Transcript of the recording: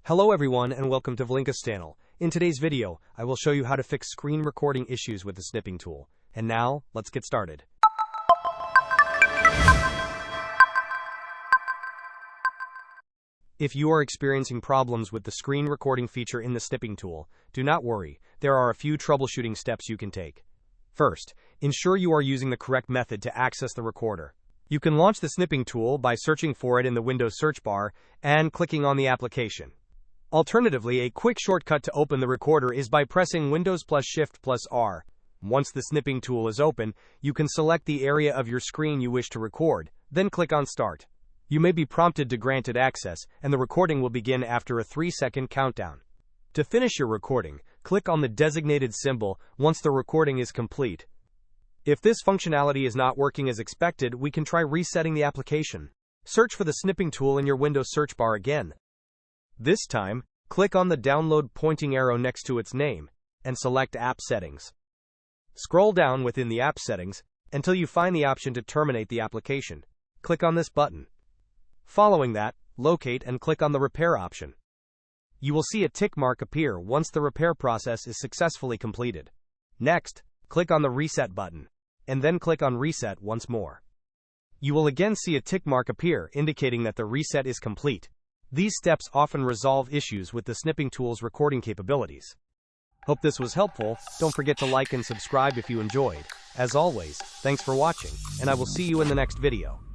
Hello everyone and welcome to Vlinka's channel. In today's video, I will show you how to fix screen recording issues with the snipping tool. And now, let's get started. If you are experiencing problems with the screen recording feature in the snipping tool, do not worry, there are a few troubleshooting steps you can take. First, ensure you are using the correct method to access the recorder. You can launch the snipping tool by searching for it in the Windows search bar and clicking on the application. Alternatively, a quick shortcut to open the recorder is by pressing Windows plus Shift plus R. Once the snipping tool is open, you can select the area of your screen you wish to record, then click on Start. You may be prompted to grant it access, and the recording will begin after a 3-second countdown. To finish your recording, click on the designated symbol once the recording is complete. If this functionality is not working as expected, we can try resetting the application. Search for the snipping tool in your Windows search bar again. This time, click on the download pointing arrow next to its name, and select App Settings. Scroll down within the App Settings until you find the option to terminate the application. Click on this button. Following that, locate and click on the Repair option. You will see a tick mark appear once the repair process is successfully completed. Next, click on the Reset button, and then click on Reset once more. You will again see a tick mark appear indicating that the reset is complete. These steps often resolve issues with the snipping tool's recording capabilities. Hope this was helpful. Don't forget to like and subscribe if you enjoyed. As always, thanks for watching, and I will see you in the next video.